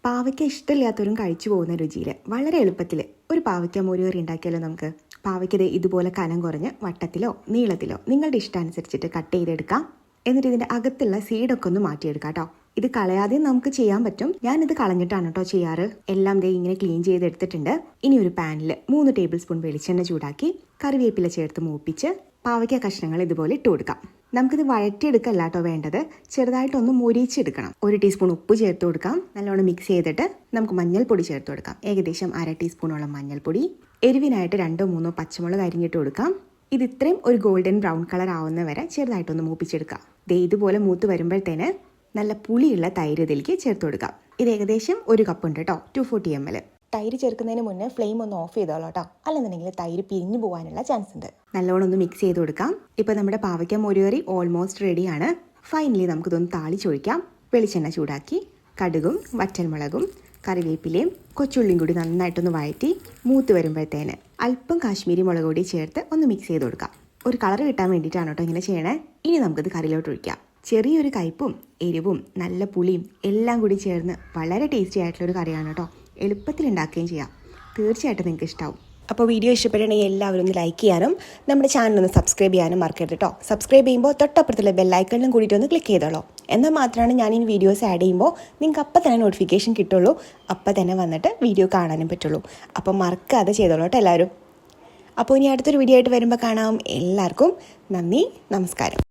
പാവയ്ക്ക ഇഷ്ടമില്ലാത്തവരും കഴിച്ചു പോകുന്ന രുചിയിൽ വളരെ എളുപ്പത്തിൽ ഒരു പാവയ്ക്ക മോരുകറി ഉണ്ടാക്കിയാലോ നമുക്ക്. പാവയ്ക്കത് ഇതുപോലെ കനം കുറഞ്ഞ് വട്ടത്തിലോ നീളത്തിലോ നിങ്ങളുടെ ഇഷ്ടാനുസരിച്ചിട്ട് കട്ട് ചെയ്തെടുക്കാം. എന്നിട്ട് ഇതിൻ്റെ അകത്തുള്ള സീഡൊക്കെ ഒന്ന് മാറ്റിയെടുക്കാം കേട്ടോ. ഇത് കളയാതെ നമുക്ക് ചെയ്യാൻ പറ്റും. ഞാനിത് കളഞ്ഞിട്ടാണ് കേട്ടോ ചെയ്യാറ്. എല്ലാം ദേ ഇങ്ങനെ ക്ലീൻ ചെയ്തെടുത്തിട്ടുണ്ട്. ഇനി ഒരു പാനിൽ 3 ടേബിൾ സ്പൂൺ വെളിച്ചെണ്ണ ചൂടാക്കി കറിവേപ്പില ചേർത്ത് മൂപ്പിച്ച് പാവയ്ക്ക കഷ്ണങ്ങൾ ഇതുപോലെ ഇട്ട് കൊടുക്കാം. നമുക്കിത് വഴറ്റിയെടുക്കല്ല കേട്ടോ വേണ്ടത്, ചെറുതായിട്ടൊന്ന് മൊരിച്ചെടുക്കണം. 1 ടീസ്പൂൺ ഉപ്പ് ചേർത്ത് കൊടുക്കാം. നല്ലോണം മിക്സ് ചെയ്തിട്ട് നമുക്ക് മഞ്ഞൾപ്പൊടി ചേർത്ത് കൊടുക്കാം. ഏകദേശം 1/2 ടീസ്പൂണോളം മഞ്ഞൾപ്പൊടി. എരിവിനായിട്ട് 2-3 പച്ചമുളക് അരിഞ്ഞിട്ട് കൊടുക്കാം. ഇത് ഇത്രയും ഒരു ഗോൾഡൻ ബ്രൗൺ കളർ ആവുന്ന വരെ ചെറുതായിട്ടൊന്ന് മൂപ്പിച്ചെടുക്കാം. ദേ ഇതുപോലെ മൂത്ത് വരുമ്പോഴത്തേന് നല്ല പുളിയുള്ള തൈര് ഇതിലേക്ക് ചേർത്ത് കൊടുക്കാം. ഇത് ഏകദേശം 1 കപ്പ് ഉണ്ട് കേട്ടോ, 240 ml. തൈര് ചേർക്കുന്നതിന് മുന്നേ ഫ്ലെയിം ഒന്ന് ഓഫ് ചെയ്തോളൂ കേട്ടോ, അല്ലെന്നുണ്ടെങ്കിൽ തൈര് പിരിഞ്ഞു പോകാനുള്ള ചാൻസ് ഉണ്ട്. നല്ലോണം ഒന്ന് മിക്സ് ചെയ്ത് കൊടുക്കാം. ഇപ്പോൾ നമ്മുടെ പാവയ്ക്ക മോരുകറി ഓൾമോസ്റ്റ് റെഡിയാണ്. ഫൈനലി നമുക്കിതൊന്ന് താളിച്ചൊഴിക്കാം. വെളിച്ചെണ്ണ ചൂടാക്കി കടുകും വറ്റൽമുളകും കറിവേപ്പിലയും കൊച്ചുള്ളിയും കൂടി നന്നായിട്ടൊന്ന് വഴറ്റി മൂത്ത് വരുമ്പോഴത്തേന് അല്പം കാശ്മീരി മുളക് പൊടി ചേർത്ത് ഒന്ന് മിക്സ് ചെയ്ത് കൊടുക്കാം. ഒരു കളർ കിട്ടാൻ വേണ്ടിയിട്ടാണ് കേട്ടോ ഇങ്ങനെ ചെയ്യണേ. ഇനി നമുക്കിത് കറിയിലോട്ട് ഒഴിക്കാം. ചെറിയൊരു കയ്പും എരിവും നല്ല പുളിയും എല്ലാം കൂടി ചേർന്ന് വളരെ ടേസ്റ്റി ആയിട്ടുള്ളൊരു കറിയാണ് കേട്ടോ. എളുപ്പത്തിൽ ഉണ്ടാക്കുകയും ചെയ്യാം. തീർച്ചയായിട്ടും നിങ്ങൾക്ക് ഇഷ്ടമാവും. അപ്പോൾ വീഡിയോ ഇഷ്ടപ്പെടണമെങ്കിൽ എല്ലാവരും ഒന്ന് ലൈക്ക് ചെയ്യാനും നമ്മുടെ ചാനൽ ഒന്ന് സബ്സ്ക്രൈബ് ചെയ്യാനും മറക്കരുത് കേട്ടോ. സബ്സ്ക്രൈബ് ചെയ്യുമ്പോൾ തൊട്ടപ്പുറത്തുള്ള ബെല്ലൈക്കണിലും കൂടിയിട്ട് ഒന്ന് ക്ലിക്ക് ചെയ്തോളൂ. എന്നാൽ മാത്രമാണ് ഞാൻ ഈ വീഡിയോസ് ആഡ് ചെയ്യുമ്പോൾ നിങ്ങൾക്ക് അപ്പം തന്നെ നോട്ടിഫിക്കേഷൻ കിട്ടുള്ളൂ. അപ്പം തന്നെ വന്നിട്ട് വീഡിയോ കാണാനും പറ്റുള്ളൂ. അപ്പം മറക്കാതെ ചെയ്തോളൂ കേട്ടോ എല്ലാവരും. അപ്പോൾ ഇനി അടുത്തൊരു വീഡിയോ ആയിട്ട് വരുമ്പോൾ കാണാം. എല്ലാവർക്കും നന്ദി, നമസ്കാരം.